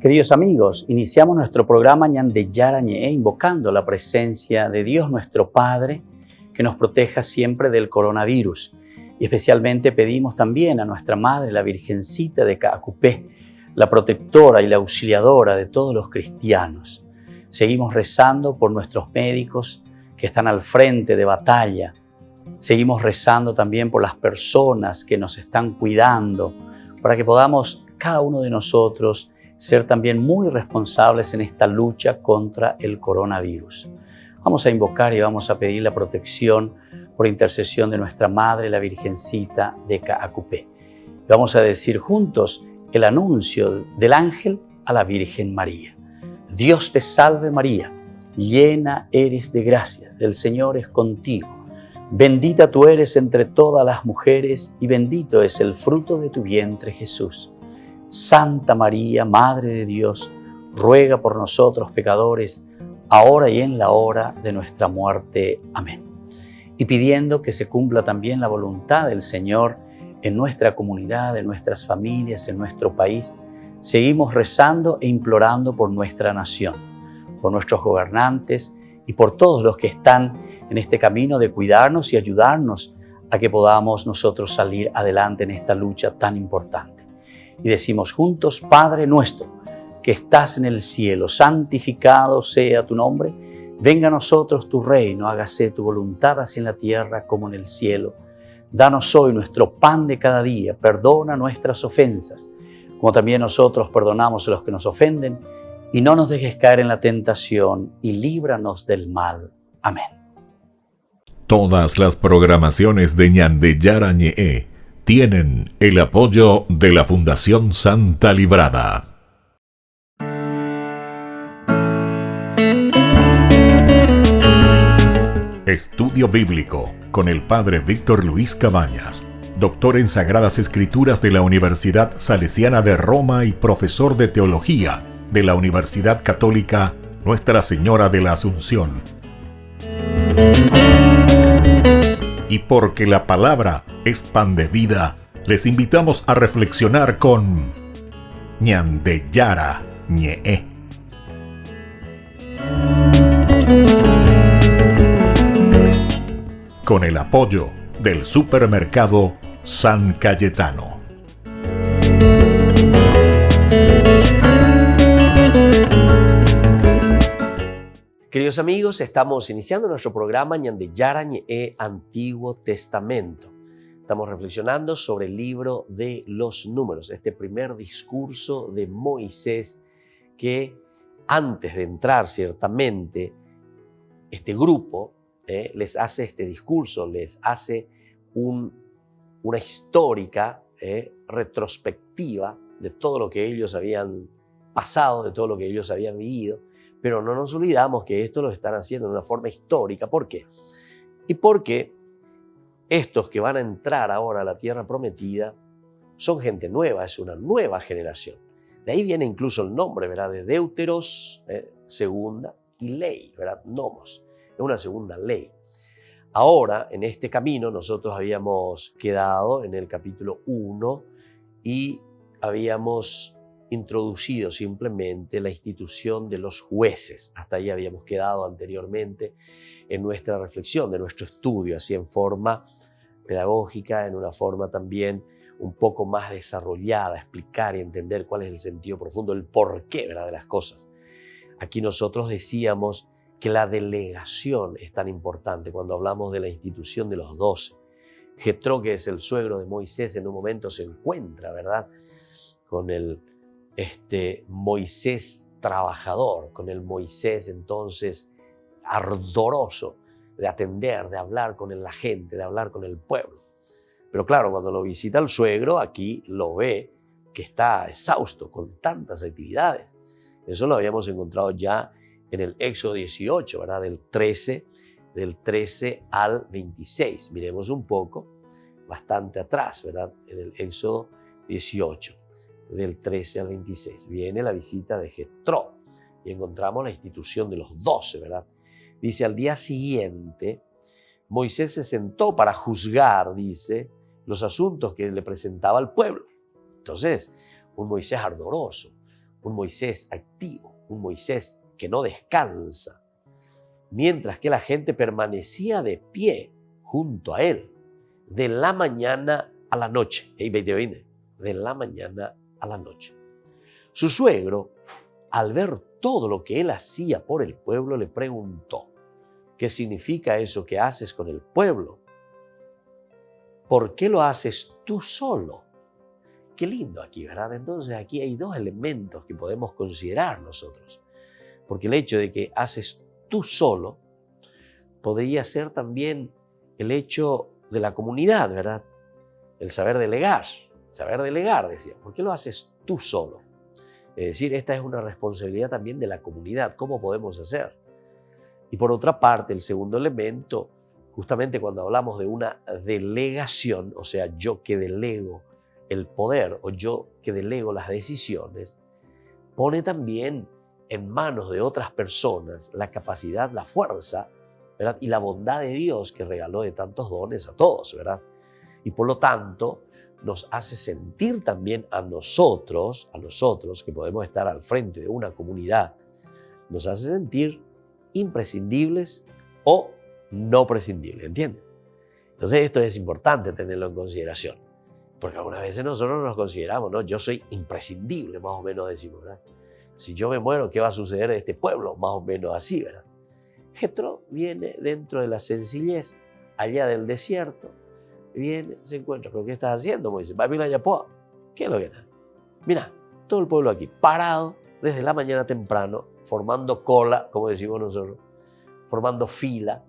Queridos amigos, iniciamos nuestro programa Ñande Yarañe, invocando la presencia de Dios nuestro Padre, que nos proteja siempre del coronavirus. Y especialmente pedimos también a nuestra Madre, la Virgencita de Caacupé, la protectora y la auxiliadora de todos los cristianos. Seguimos rezando por nuestros médicos que están al frente de batalla. Seguimos rezando también por las personas que nos están cuidando, para que podamos, cada uno de nosotros, ser también muy responsables en esta lucha contra el coronavirus. Vamos a invocar y vamos a pedir la protección por intercesión de nuestra Madre, la Virgencita de Caacupé. Vamos a decir juntos el anuncio del ángel a la Virgen María. Dios te salve María, llena eres de gracias, el Señor es contigo. Bendita tú eres entre todas las mujeres y bendito es el fruto de tu vientre Jesús. Santa María, Madre de Dios, ruega por nosotros pecadores, ahora y en la hora de nuestra muerte. Amén. Y pidiendo que se cumpla también la voluntad del Señor en nuestra comunidad, en nuestras familias, en nuestro país, seguimos rezando e implorando por nuestra nación, por nuestros gobernantes y por todos los que están en este camino de cuidarnos y ayudarnos a que podamos nosotros salir adelante en esta lucha tan importante. Y decimos juntos: Padre nuestro, que estás en el cielo, santificado sea tu nombre. Venga a nosotros tu reino, hágase tu voluntad así en la tierra como en el cielo. Danos hoy nuestro pan de cada día, perdona nuestras ofensas, como también nosotros perdonamos a los que nos ofenden, y no nos dejes caer en la tentación, y líbranos del mal. Amén. Todas las programaciones de Ñande Yarañe tienen el apoyo de la Fundación Santa Librada. Estudio Bíblico con el Padre Víctor Luis Cabañas, doctor en Sagradas Escrituras de la Universidad Salesiana de Roma y profesor de Teología de la Universidad Católica Nuestra Señora de la Asunción. Y porque la palabra es pan de vida, les invitamos a reflexionar con Ñande Yarañe. Con el apoyo del supermercado San Cayetano. Queridos amigos, estamos iniciando nuestro programa Ñande Yarañe Antiguo Testamento. Estamos reflexionando sobre el libro de los Números, este primer discurso de Moisés que antes de entrar ciertamente este grupo les hace este discurso, les hace una histórica retrospectiva de todo lo que ellos habían pasado, de todo lo que ellos habían vivido. Pero no nos olvidamos que esto lo están haciendo de una forma histórica. ¿Por qué? Y porque estos que van a entrar ahora a la tierra prometida son gente nueva, es una nueva generación. De ahí viene incluso el nombre, ¿verdad? De Deuteros, segunda, y ley, ¿verdad? Nomos, es una segunda ley. Ahora, en este camino, nosotros habíamos quedado en el capítulo 1 y habíamos introducido simplemente la institución de los jueces. Hasta ahí habíamos quedado anteriormente en nuestra reflexión, de nuestro estudio, así en forma pedagógica, en una forma también un poco más desarrollada, explicar y entender cuál es el sentido profundo, el porqué, ¿verdad?, de las cosas. Aquí nosotros decíamos que la delegación es tan importante cuando hablamos de la institución de los 12. Jetro, que es el suegro de Moisés, en un momento se encuentra, ¿verdad?, con el Moisés trabajador, con el Moisés entonces ardoroso de atender, de hablar con la gente, de hablar con el pueblo. Pero claro, cuando lo visita el suegro, aquí lo ve que está exhausto con tantas actividades. Eso lo habíamos encontrado ya en el Éxodo 18, ¿verdad? Del 13 al 26. Miremos un poco, bastante atrás, ¿verdad? En el Éxodo 18. Del 13 al 26. Viene la visita de Jetro y encontramos la institución de los 12, ¿verdad? Dice: al día siguiente, Moisés se sentó para juzgar, dice, los asuntos que le presentaba al pueblo. Entonces, un Moisés ardoroso, un Moisés activo, un Moisés que no descansa, mientras que la gente permanecía de pie junto a él, de la mañana a la noche. De la mañana a la noche. Su suegro, al ver todo lo que él hacía por el pueblo, le preguntó: ¿qué significa eso que haces con el pueblo? ¿Por qué lo haces tú solo? Qué lindo aquí, ¿verdad? Entonces aquí hay dos elementos que podemos considerar nosotros. Porque el hecho de que haces tú solo podría ser también el hecho de la comunidad, ¿verdad? El saber delegar, decía. ¿Por qué lo haces tú solo? Es decir, esta es una responsabilidad también de la comunidad. ¿Cómo podemos hacer? Y por otra parte, el segundo elemento, justamente cuando hablamos de una delegación, o sea, yo que delego el poder o yo que delego las decisiones, pone también en manos de otras personas la capacidad, la fuerza, ¿verdad? Y la bondad de Dios que regaló de tantos dones a todos, ¿verdad? Y por lo tanto nos hace sentir también a nosotros que podemos estar al frente de una comunidad, nos hace sentir imprescindibles o no prescindibles, ¿entienden? Entonces esto es importante tenerlo en consideración, porque algunas veces nosotros nos consideramos, ¿no? Yo soy imprescindible, más o menos decimos, ¿verdad? Si yo me muero, ¿qué va a suceder en este pueblo? Más o menos así, ¿verdad? Jethro viene dentro de la sencillez, allá del desierto, viene, se encuentra, ¿pero qué estás haciendo? Moisés, va a mirar Yapoa. ¿Qué es lo que está? Mira, todo el pueblo aquí, parado desde la mañana temprano, formando cola, como decimos nosotros, formando fila,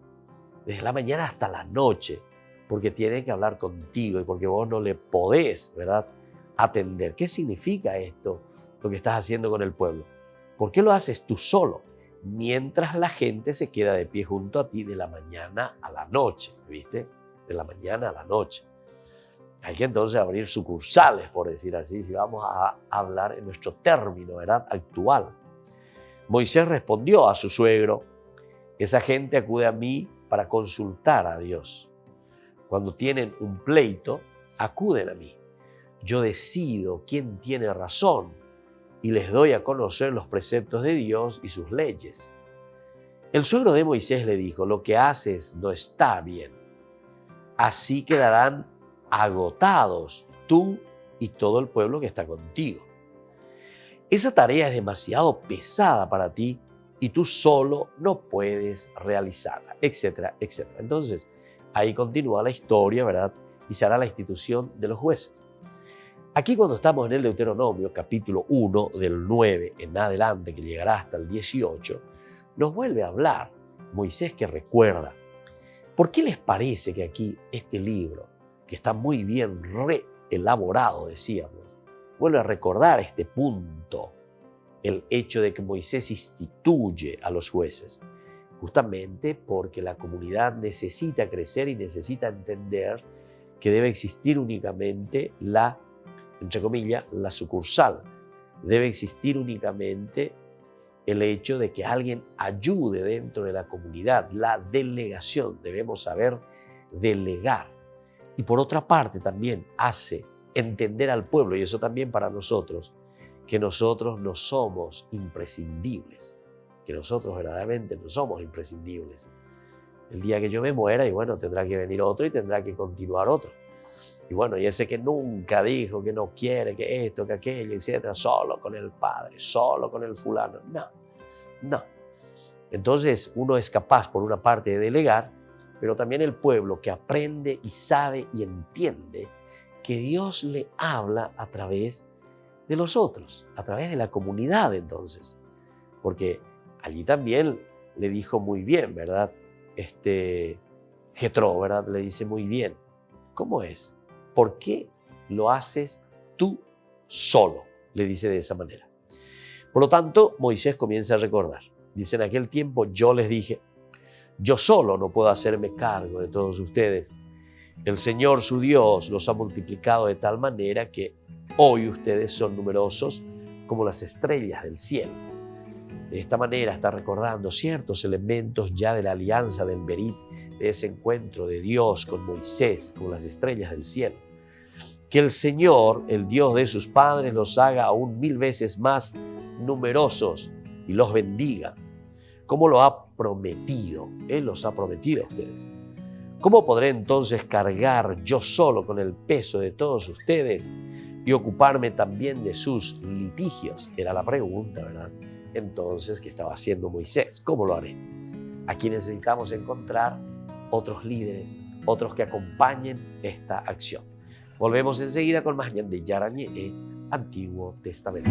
desde la mañana hasta la noche, porque tiene que hablar contigo y porque vos no le podés, ¿verdad?, atender. ¿Qué significa esto, lo que estás haciendo con el pueblo? ¿Por qué lo haces tú solo? Mientras la gente se queda de pie junto a ti de la mañana a la noche, ¿viste? De la mañana a la noche. Hay que entonces abrir sucursales, por decir así, si vamos a hablar en nuestro término, ¿verdad?, actual. Moisés respondió a su suegro: esa gente acude a mí para consultar a Dios. Cuando tienen un pleito, acuden a mí. Yo decido quién tiene razón y les doy a conocer los preceptos de Dios y sus leyes. El suegro de Moisés le dijo: lo que haces no está bien. Así quedarán agotados tú y todo el pueblo que está contigo. Esa tarea es demasiado pesada para ti y tú solo no puedes realizarla, etcétera, etcétera. Entonces, ahí continúa la historia, ¿verdad? Y se hará la institución de los jueces. Aquí cuando estamos en el Deuteronomio, capítulo 1, del 9 en adelante, que llegará hasta el 18, nos vuelve a hablar Moisés, que recuerda. ¿Por qué les parece que aquí este libro, que está muy bien reelaborado, decíamos, vuelve a recordar este punto, el hecho de que Moisés instituye a los jueces? Justamente porque la comunidad necesita crecer y necesita entender que debe existir únicamente la, entre comillas, la sucursal. Debe existir únicamente el hecho de que alguien ayude dentro de la comunidad, la delegación. Debemos saber delegar. Y por otra parte también hace entender al pueblo, y eso también para nosotros, que nosotros no somos imprescindibles, que nosotros verdaderamente no somos imprescindibles. El día que yo me muera, y bueno, tendrá que venir otro y tendrá que continuar otro. Y bueno, y ese que nunca dijo, que no quiere, que esto, que aquello, etcétera, solo con el padre, solo con el fulano. No. Entonces uno es capaz, por una parte, de delegar, pero también el pueblo que aprende y sabe y entiende que Dios le habla a través de los otros, a través de la comunidad entonces. Porque allí también le dijo muy bien, ¿verdad? Jethro, ¿verdad? Le dice muy bien. ¿Cómo es? ¿Por qué lo haces tú solo? Le dice de esa manera. Por lo tanto, Moisés comienza a recordar. Dice: en aquel tiempo yo les dije: yo solo no puedo hacerme cargo de todos ustedes. El Señor, su Dios, los ha multiplicado de tal manera que hoy ustedes son numerosos como las estrellas del cielo. De esta manera está recordando ciertos elementos ya de la alianza del Berit, de ese encuentro de Dios con Moisés, con las estrellas del cielo. Que el Señor, el Dios de sus padres, los haga aún 1000 veces más numerosos y los bendiga, como lo ha prometido. Él los ha prometido a ustedes. ¿Cómo podré entonces cargar yo solo con el peso de todos ustedes y ocuparme también de sus litigios? Era la pregunta, ¿verdad? Entonces, ¿qué estaba haciendo Moisés? ¿Cómo lo haré? Aquí necesitamos encontrar otros líderes, otros que acompañen esta acción. Volvemos enseguida con más de Yara Ñe'e, Antiguo Testamento.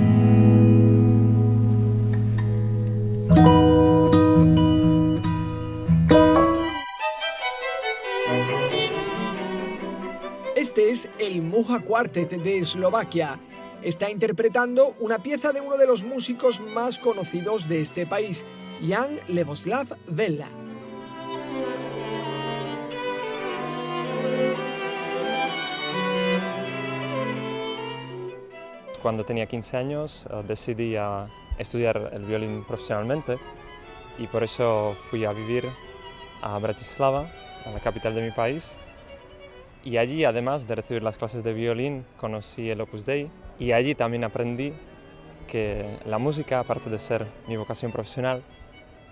Este es el Mucha Quartet de Eslovaquia. Está interpretando una pieza de uno de los músicos más conocidos de este país, Jan Leboslav Vella. Cuando tenía 15 años decidí estudiar el violín profesionalmente y por eso fui a vivir a Bratislava, a la capital de mi país. Y allí, además de recibir las clases de violín, conocí el Opus Dei y allí también aprendí que la música, aparte de ser mi vocación profesional,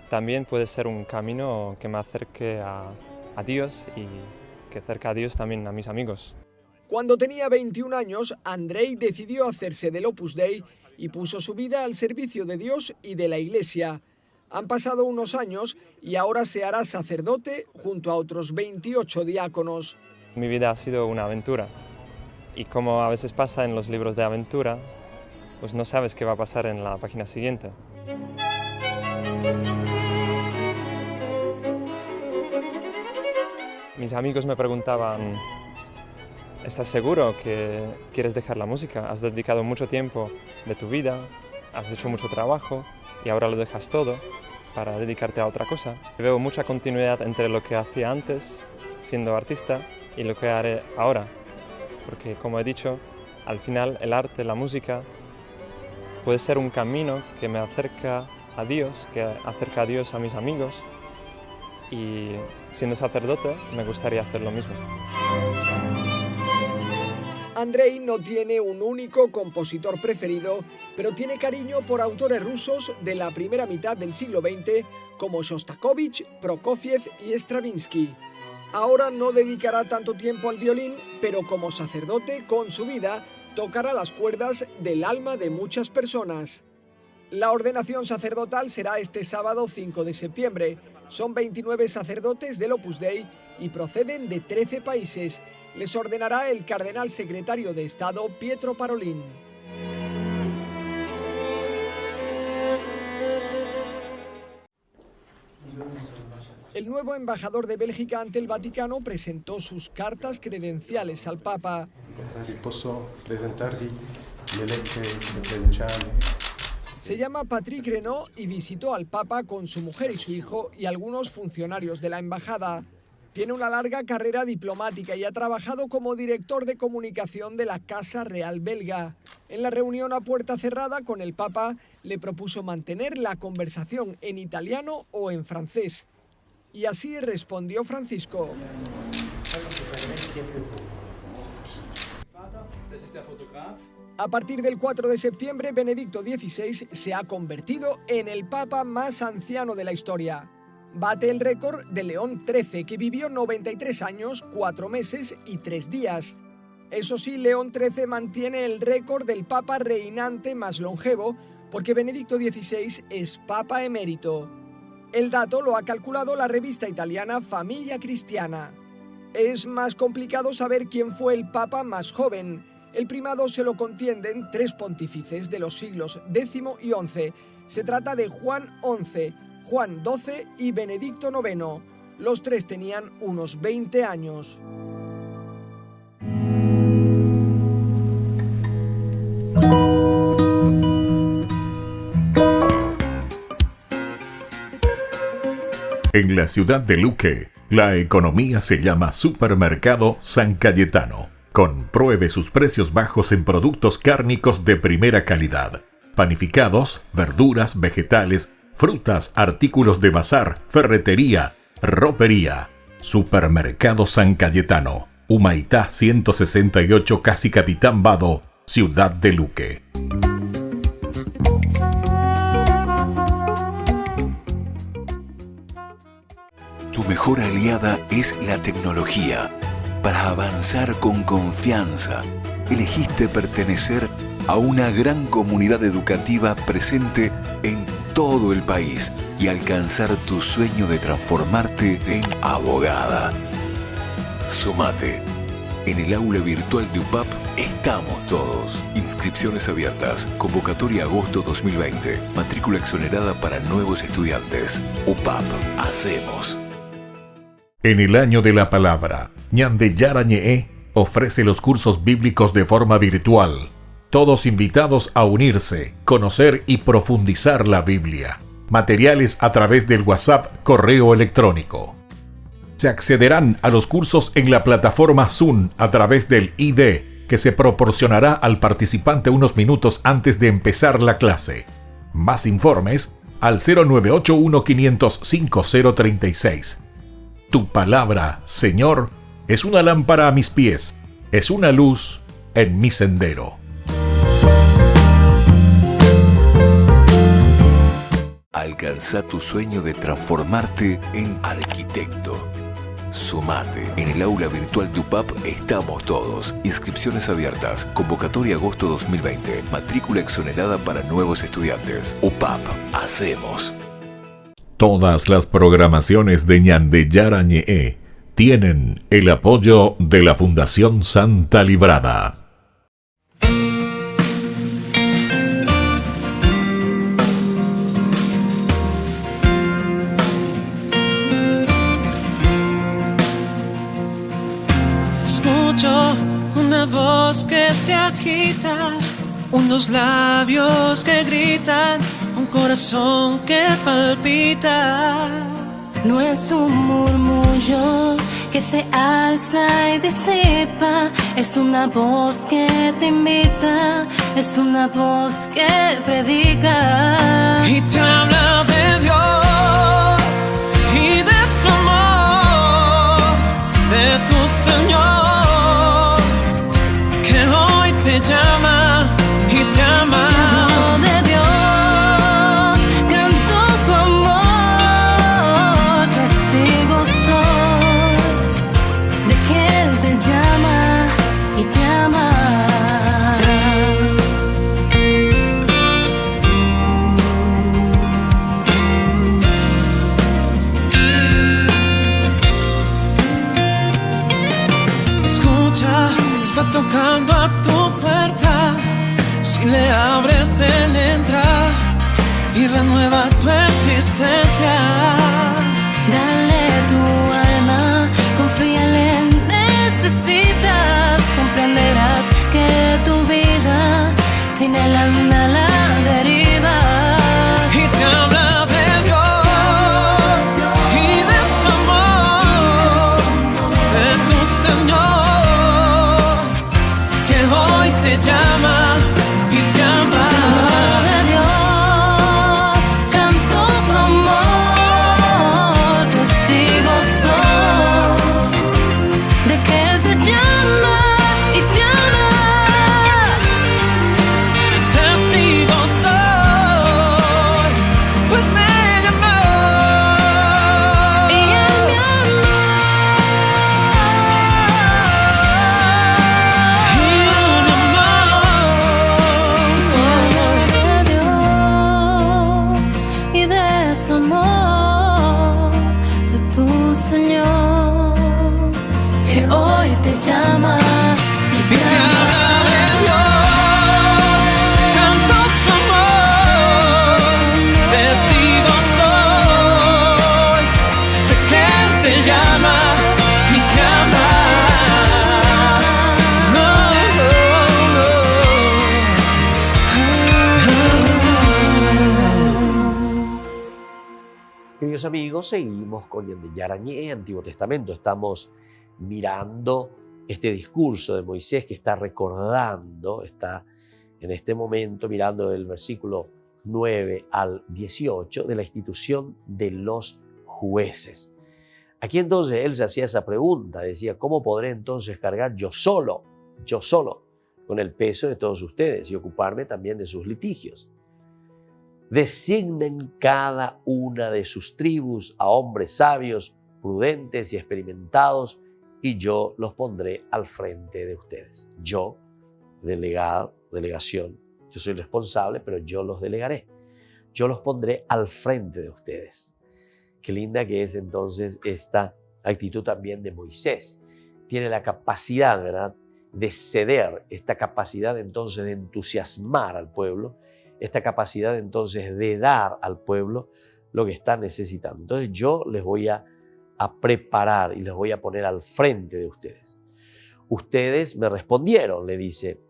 también puede ser un camino que me acerque a Dios y que acerque a Dios también a mis amigos. Cuando tenía 21 años, Andrei decidió hacerse del Opus Dei y puso su vida al servicio de Dios y de la Iglesia. Han pasado unos años y ahora se hará sacerdote junto a otros 28 diáconos. Mi vida ha sido una aventura y como a veces pasa en los libros de aventura, pues no sabes qué va a pasar en la página siguiente. Mis amigos me preguntaban: ¿estás seguro que quieres dejar la música? Has dedicado mucho tiempo de tu vida, has hecho mucho trabajo y ahora lo dejas todo para dedicarte a otra cosa. Veo mucha continuidad entre lo que hacía antes, siendo artista, y lo que haré ahora, porque como he dicho, al final el arte, la música, puede ser un camino que me acerca a Dios, que acerca a Dios a mis amigos, y siendo sacerdote me gustaría hacer lo mismo. Andrei no tiene un único compositor preferido, pero tiene cariño por autores rusos de la primera mitad del siglo XX como Shostakovich, Prokofiev y Stravinsky. Ahora no dedicará tanto tiempo al violín, pero como sacerdote, con su vida, tocará las cuerdas del alma de muchas personas. La ordenación sacerdotal será este sábado 5 de septiembre. Son 29 sacerdotes del Opus Dei y proceden de 13 países. Les ordenará el cardenal secretario de Estado, Pietro Parolin. El nuevo embajador de Bélgica ante el Vaticano presentó sus cartas credenciales al Papa. Se llama Patrick Renaud y visitó al Papa con su mujer y su hijo y algunos funcionarios de la embajada. Tiene una larga carrera diplomática y ha trabajado como director de comunicación de la Casa Real belga. En la reunión a puerta cerrada con el Papa, le propuso mantener la conversación en italiano o en francés. Y así respondió Francisco. A partir del 4 de septiembre, Benedicto XVI se ha convertido en el Papa más anciano de la historia. Bate el récord de León XIII, que vivió 93 años, 4 meses y 3 días. Eso sí, León XIII mantiene el récord del Papa reinante más longevo, porque Benedicto XVI es Papa emérito. El dato lo ha calculado la revista italiana Famiglia Cristiana. Es más complicado saber quién fue el Papa más joven. El primado se lo contienden 3 pontífices de los siglos X y XI. Se trata de Juan XI, Juan XII y Benedicto IX. Los 3 tenían unos 20 años. En la ciudad de Luque, la economía se llama Supermercado San Cayetano. Compruebe sus precios bajos en productos cárnicos de primera calidad. Panificados, verduras, vegetales, frutas, artículos de bazar, ferretería, ropería. Supermercado San Cayetano, Humaitá 168, casi Capitán Vado, ciudad de Luque. mejor aliada es la tecnología. Para avanzar con confianza, elegiste pertenecer a una gran comunidad educativa presente en todo el país y alcanzar tu sueño de transformarte en abogada. Sumate. En el aula virtual de UPAP estamos todos. Inscripciones abiertas. Convocatoria agosto 2020. Matrícula exonerada para nuevos estudiantes. UPAP. Hacemos. En el año de la palabra, Ñande Yara Ñe'e ofrece los cursos bíblicos de forma virtual. Todos invitados a unirse, conocer y profundizar la Biblia. Materiales a través del WhatsApp, correo electrónico. Se accederán a los cursos en la plataforma Zoom a través del ID, que se proporcionará al participante unos minutos antes de empezar la clase. Más informes al 0981-500-5036. Tu palabra, Señor, es una lámpara a mis pies, es una luz en mi sendero. Alcanza tu sueño de transformarte en arquitecto. Sumate. En el aula virtual de UPAP estamos todos. Inscripciones abiertas. Convocatoria agosto 2020. Matrícula exonerada para nuevos estudiantes. UPAP. Hacemos. Todas las programaciones de Ñande Yara Ñe'e tienen el apoyo de la Fundación Santa Librada. Escucho una voz que se agita, unos labios que gritan, un corazón que palpita. No es un murmullo que se alza y disipa, es una voz que te invita, es una voz que predica. Y te habla de Dios y de su amor, de tu Señor, que hoy te llama y te ama. Está tocando a tu puerta, si le abres él entra y renueva tu existencia. Dale tu alma, confíale, necesitas, comprenderás que tu vida sin él anda a la deriva. Y te habla de Dios y de su amor, de tu Señor, te llama y te ama. De Dios, canto su amor, testigo soy de que Él te llama y te ama. Testigo soy, pues me llamó y Él me amó. Amor de tu Señor, que hoy te llama y te ama. de Dios, canto su amor, testigo soy de que Él te llama y te ama. Queridos amigos, seguimos con Ñande Yara Ñe'e, Antiguo Testamento. Estamos mirando este discurso de Moisés que está recordando, está en este momento mirando el versículo 9 al 18 de la institución de los jueces. Aquí entonces él se hacía esa pregunta, decía, ¿cómo podré entonces cargar yo solo, con el peso de todos ustedes y ocuparme también de sus litigios? Designen cada una de sus tribus a hombres sabios, prudentes y experimentados, y yo los pondré al frente de ustedes. Yo, delegación, yo soy responsable, pero yo los delegaré. Yo los pondré al frente de ustedes. Qué linda que es entonces esta actitud también de Moisés. Tiene la capacidad, ¿verdad?, de ceder, esta capacidad entonces de entusiasmar al pueblo, esta capacidad entonces de dar al pueblo lo que está necesitando. Entonces yo les voy a preparar y les voy a poner al frente de ustedes. Ustedes me respondieron, le dice,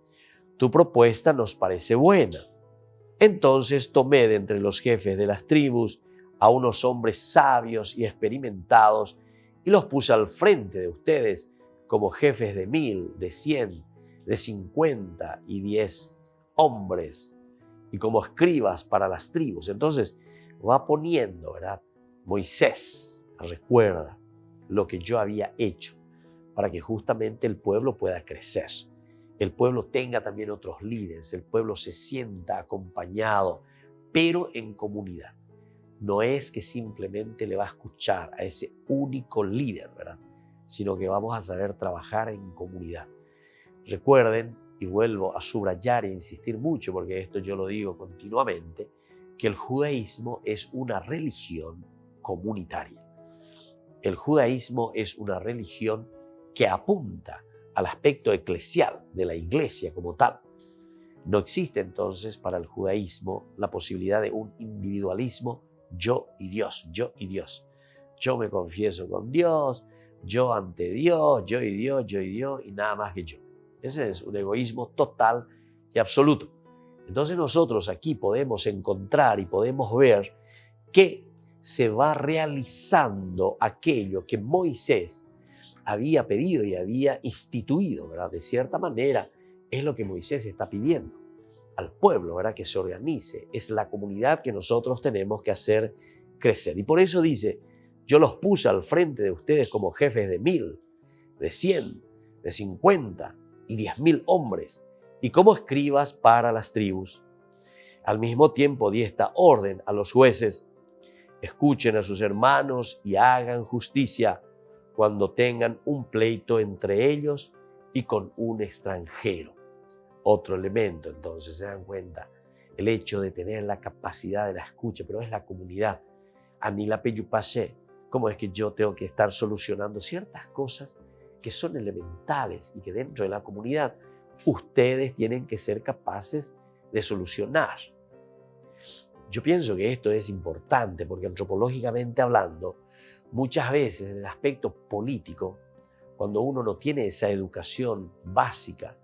tu propuesta nos parece buena. Entonces tomé de entre los jefes de las tribus a unos hombres sabios y experimentados y los puse al frente de ustedes como jefes de 1000, de 100, de 50 y 10 hombres y como escribas para las tribus. Entonces va poniendo, ¿verdad? Moisés recuerda lo que yo había hecho para que justamente el pueblo pueda crecer. El pueblo tenga también otros líderes, el pueblo se sienta acompañado, pero en comunidad. No es que simplemente le va a escuchar a ese único líder, ¿verdad?, sino que vamos a saber trabajar en comunidad. Recuerden, y vuelvo a subrayar e insistir mucho, porque esto yo lo digo continuamente, que el judaísmo es una religión comunitaria. El judaísmo es una religión que apunta al aspecto eclesial de la iglesia como tal. No existe entonces para el judaísmo la posibilidad de un individualismo yo y Dios, yo y Dios. Yo me confieso con Dios, yo ante Dios, yo y Dios, yo y Dios y nada más que yo. Ese es un egoísmo total y absoluto. Entonces nosotros aquí podemos encontrar y podemos ver que se va realizando aquello que Moisés había pedido y había instituido, ¿verdad? De cierta manera es lo que Moisés está pidiendo al pueblo, ¿verdad?, que se organice. Es la comunidad que nosotros tenemos que hacer crecer. Y por eso dice, yo los puse al frente de ustedes como jefes de 1000, de 100, de 50 y 10,000 hombres, y como escribas para las tribus. Al mismo tiempo di esta orden a los jueces: escuchen a sus hermanos y hagan justicia cuando tengan un pleito entre ellos y con un extranjero. Otro elemento, entonces, se dan cuenta, el hecho de tener la capacidad de la escucha, pero es la comunidad. A mí la peyupasé, ¿cómo es que yo tengo que estar solucionando ciertas cosas que son elementales y que dentro de la comunidad ustedes tienen que ser capaces de solucionar? Yo pienso que esto es importante porque antropológicamente hablando, muchas veces en el aspecto político, cuando uno no tiene esa educación básica,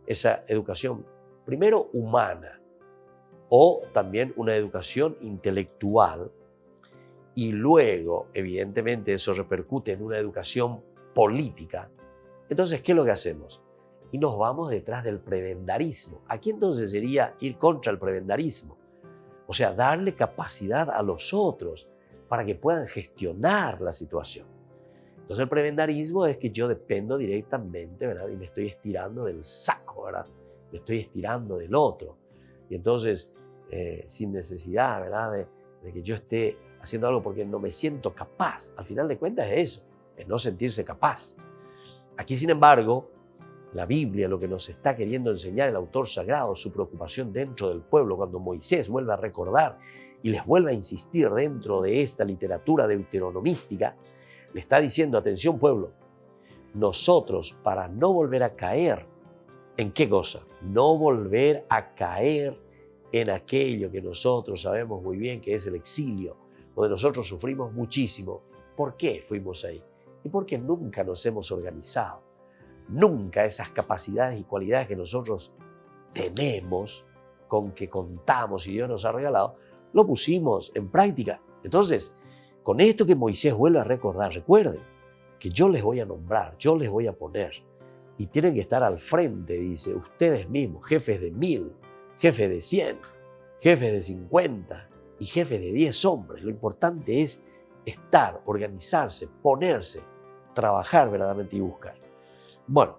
esa educación primero humana o también una educación intelectual, y luego evidentemente eso repercute en una educación política, entonces ¿qué es lo que hacemos? Y nos vamos detrás del prebendarismo. Aquí entonces sería ir contra el prebendarismo, o sea, darle capacidad a los otros para que puedan gestionar la situación. Entonces el prebendarismo es que yo dependo directamente, ¿verdad?, y me estoy estirando del saco, ¿verdad?, me estoy estirando del otro. Y entonces, sin necesidad, ¿verdad?, de que yo esté haciendo algo porque no me siento capaz. Al final de cuentas es eso, es no sentirse capaz. Aquí, sin embargo, la Biblia lo que nos está queriendo enseñar el autor sagrado, su preocupación dentro del pueblo, cuando Moisés vuelve a recordar y les vuelve a insistir dentro de esta literatura deuteronomística, le está diciendo, atención pueblo, nosotros para no volver a caer, ¿en qué cosa? No volver a caer en aquello que nosotros sabemos muy bien que es el exilio, donde nosotros sufrimos muchísimo. ¿Por qué fuimos ahí? Y porque nunca nos hemos organizado. Nunca esas capacidades y cualidades que nosotros tenemos, con que contamos y Dios nos ha regalado, lo pusimos en práctica. Entonces, con esto que Moisés vuelve a recordar, recuerden que yo les voy a nombrar, yo les voy a poner, y tienen que estar al frente, dice, ustedes mismos, jefes de 1000, jefes de 100, jefes de 50 y jefes de 10 hombres. Lo importante es estar, organizarse, ponerse, trabajar verdaderamente y buscar. Bueno,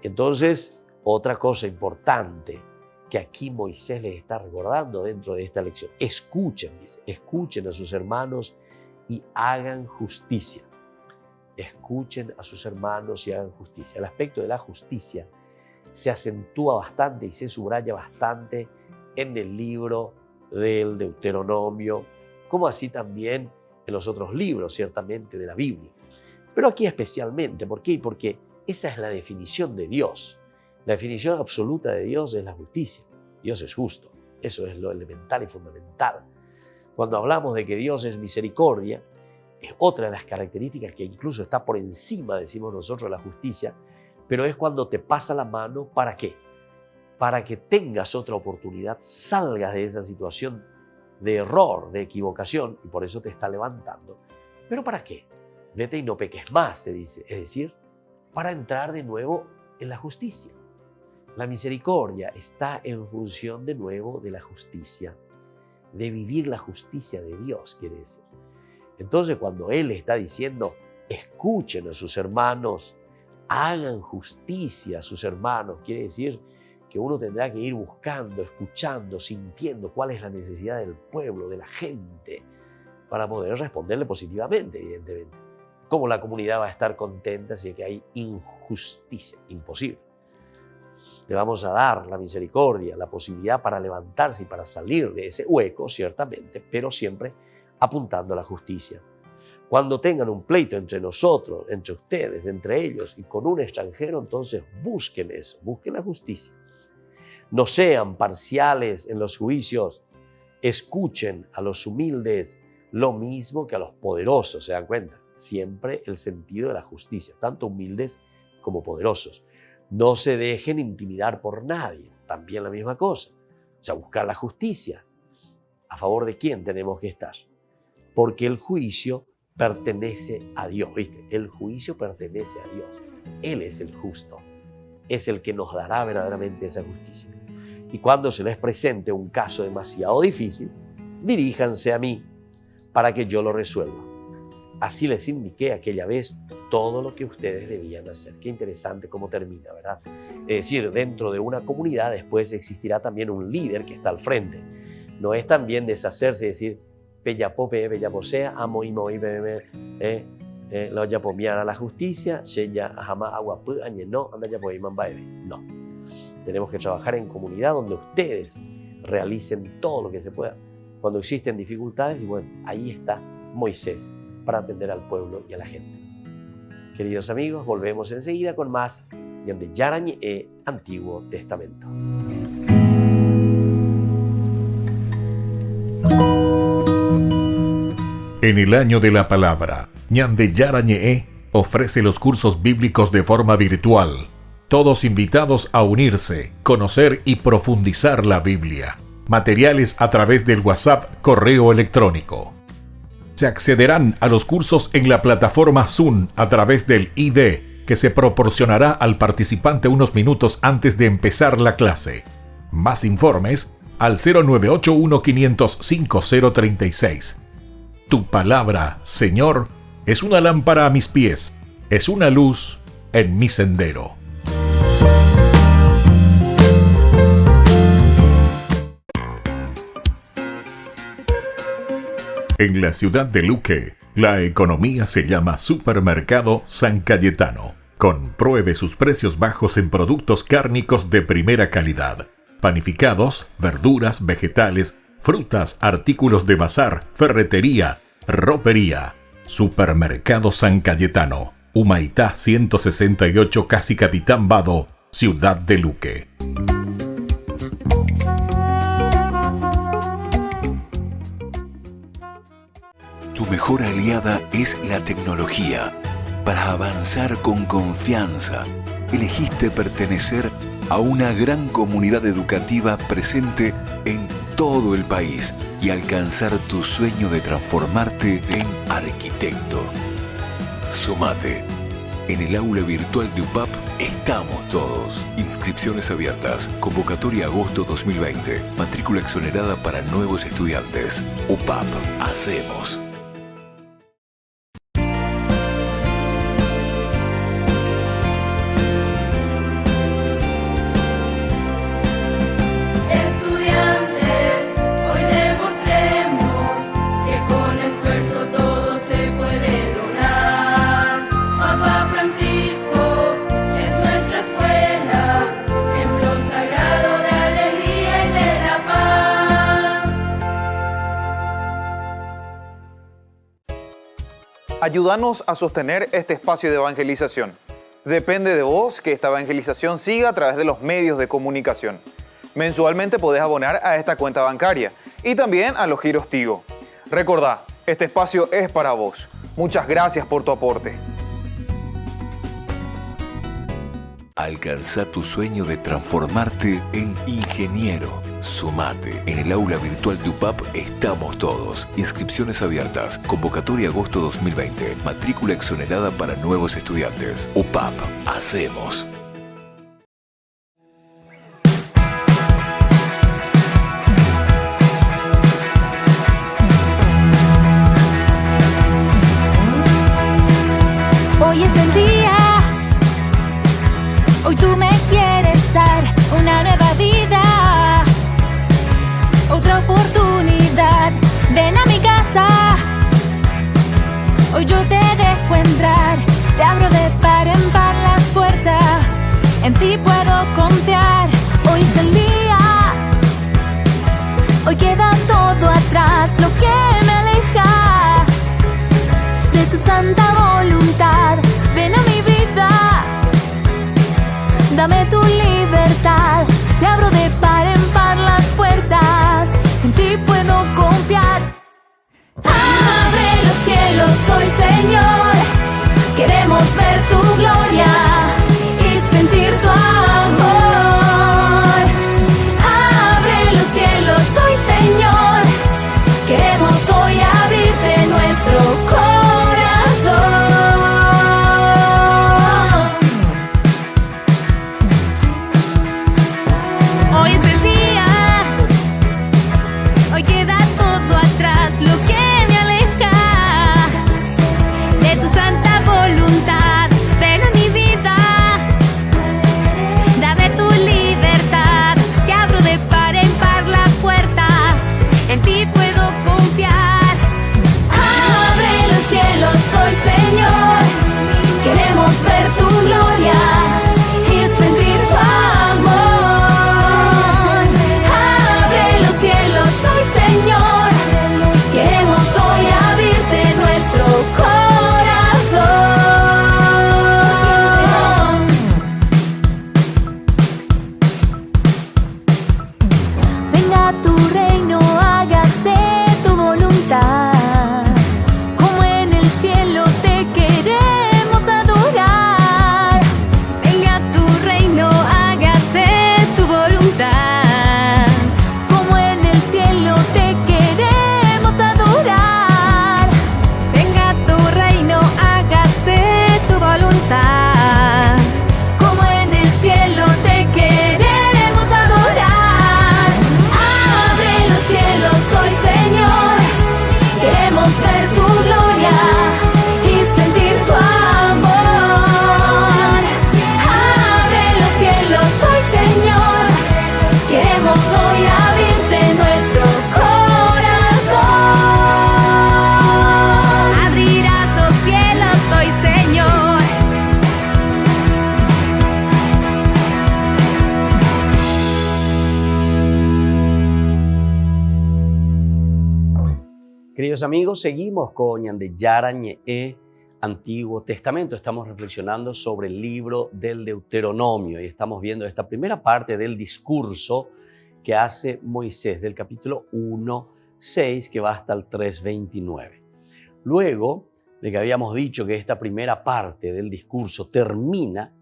entonces, otra cosa importante que aquí Moisés les está recordando dentro de esta lección. Escuchen, dice, escuchen a sus hermanos y hagan justicia. escuchen a sus hermanos y hagan justicia. El aspecto de la justicia se acentúa bastante y se subraya bastante en el libro del Deuteronomio, como así también en los otros libros, ciertamente, de la Biblia. Pero aquí especialmente, ¿por qué? Porque esa es la definición de Dios. La definición absoluta de Dios es la justicia. Dios es justo. Eso es lo elemental y fundamental. Cuando hablamos de que Dios es misericordia, es otra de las características que incluso está por encima, decimos nosotros, de la justicia, pero es cuando te pasa la mano, ¿para qué? Para que tengas otra oportunidad, salgas de esa situación de error, de equivocación, y por eso te está levantando. ¿Pero para qué? Vete y no peques más, te dice. Es decir, para entrar de nuevo en la justicia. La misericordia está en función de nuevo de la justicia, de vivir la justicia de Dios, quiere decir. Entonces, cuando Él está diciendo, escuchen a sus hermanos, hagan justicia a sus hermanos, quiere decir que uno tendrá que ir buscando, escuchando, sintiendo cuál es la necesidad del pueblo, de la gente, para poder responderle positivamente, evidentemente. ¿Cómo la comunidad va a estar contenta si es que hay injusticia? Imposible. Le vamos a dar la misericordia, la posibilidad para levantarse y para salir de ese hueco, ciertamente, pero siempre apuntando a la justicia. Cuando tengan un pleito entre nosotros, entre ustedes, entre ellos y con un extranjero, entonces busquen eso, busquen la justicia. No sean parciales en los juicios, escuchen a los humildes lo mismo que a los poderosos, ¿se dan cuenta? Siempre el sentido de la justicia, tanto humildes como poderosos. No se dejen intimidar por nadie, también la misma cosa. O sea, buscar la justicia. ¿A favor de quién tenemos que estar? Porque el juicio pertenece a Dios, ¿viste? El juicio pertenece a Dios. Él es el justo, es el que nos dará verdaderamente esa justicia. Y cuando se les presente un caso demasiado difícil, diríjanse a mí para que yo lo resuelva. Así les indiqué aquella vez todo lo que ustedes debían hacer. Qué interesante cómo termina, ¿verdad? Es decir, dentro de una comunidad después existirá también un líder que está al frente. No es también deshacerse y decir, Bellaposea, amo y moi, lo ya pomiara la justicia, sella jamás agua no, anda ya no. Tenemos que trabajar en comunidad donde ustedes realicen todo lo que se pueda. Cuando existen dificultades, y bueno, ahí está Moisés para atender al pueblo y a la gente. Queridos amigos, volvemos enseguida con más de Yarañe e Antiguo Testamento. En el año de la palabra, Ñande Yarañe ofrece los cursos bíblicos de forma virtual. Todos invitados a unirse, conocer y profundizar la Biblia. Materiales a través del WhatsApp, correo electrónico. Se accederán a los cursos en la plataforma Zoom a través del ID que se proporcionará al participante unos minutos antes de empezar la clase. Más informes al 0981-500-5036. Tu palabra, Señor, es una lámpara a mis pies, es una luz en mi sendero. En la ciudad de Luque, la economía se llama Supermercado San Cayetano. Compruebe sus precios bajos en productos cárnicos de primera calidad. Panificados, verduras, vegetales, frutas, artículos de bazar, ferretería, ropería. Supermercado San Cayetano, Humaitá 168, Casi Capitán Vado, ciudad de Luque. Tu mejor aliada es la tecnología. Para avanzar con confianza, elegiste pertenecer a una gran comunidad educativa presente en todo el país y alcanzar tu sueño de transformarte en arquitecto. Sumate. En el aula virtual de UPAP estamos todos. Inscripciones abiertas. Convocatoria agosto 2020. Matrícula exonerada para nuevos estudiantes. UPAP. Hacemos. Ayúdanos a sostener este espacio de evangelización. Depende de vos que esta evangelización siga a través de los medios de comunicación. Mensualmente podés abonar a esta cuenta bancaria y también a los giros Tigo. Recordá, este espacio es para vos. Muchas gracias por tu aporte. Alcanza tu sueño de transformarte en ingeniero. Sumate. En el aula virtual de UPAP estamos todos. Inscripciones abiertas. Convocatoria agosto 2020. Matrícula exonerada para nuevos estudiantes. UPAP. Hacemos. Hoy es el día. Hoy tú me quieres dar una nueva vida. Otra oportunidad, ven a mi casa. Hoy yo te dejo entrar, te abro de par en par las puertas. En ti puedo confiar, hoy es el día. Hoy queda todo atrás, lo que me aleja de tu santa voluntad. Ven a mi vida, dame tu libertad. Te abro de par en par las puertas, en ti puedo confiar. Abre los cielos hoy, Señor, queremos ver tu gloria y sentir tu amor. Abre los cielos hoy, Señor, queremos hoy abrirte nuestro corazón. Hoy es el día, hoy queda todo atrás, lo que me aleja de tu santa voluntad. Ven a mi vida, dame tu libertad, te abro de par en par las puertas, en ti puedo confiar. Abre los cielos hoy, Señor, queremos ver tu gloria y sentir tu amor. Abre los cielos hoy, Señor, queremos hoy abrirte nuestro corazón. Venga a tu reino, hágase tu voluntad, como en el cielo te queremos adorar. Venga a tu reino, hágase tu voluntad, como en el cielo te queremos adorar. Venga a tu reino, hágase tu voluntad, como en el cielo te queremos adorar. Abre los cielos hoy, Señor, queremos ver tu gloria y sentir tu amor. Abre los cielos hoy, Señor, queremos hoy abrirte nuestro corazón. Abrirás los cielos hoy, Señor. Queridos amigos, seguimos con Ñande Yara Ñe Antiguo Testamento. Estamos reflexionando sobre el libro del Deuteronomio y estamos viendo esta primera parte del discurso que hace Moisés del capítulo 1:6 que va hasta el 3:29. Luego de que habíamos dicho que esta primera parte del discurso termina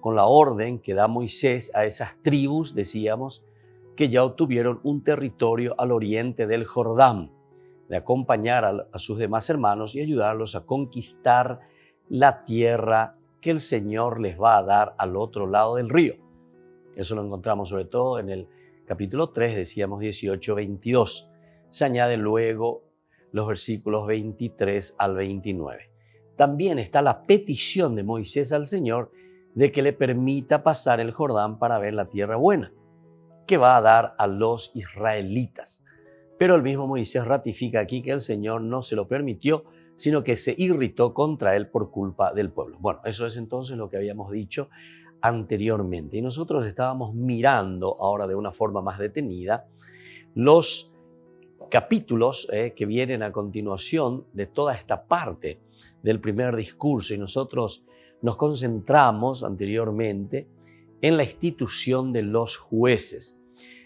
con la orden que da Moisés a esas tribus, decíamos, que ya obtuvieron un territorio al oriente del Jordán, de acompañar a sus demás hermanos y ayudarlos a conquistar la tierra que el Señor les va a dar al otro lado del río. Eso lo encontramos sobre todo en el capítulo 3, decíamos 18-22. Se añaden luego los versículos 23 al 29. También está la petición de Moisés al Señor de que le permita pasar el Jordán para ver la tierra buena, que va a dar a los israelitas. Pero el mismo Moisés ratifica aquí que el Señor no se lo permitió, sino que se irritó contra él por culpa del pueblo. Bueno, eso es entonces lo que habíamos dicho anteriormente. Y nosotros estábamos mirando ahora de una forma más detenida los capítulos que vienen a continuación de toda esta parte del primer discurso, y nosotros nos concentramos anteriormente en la institución de los jueces.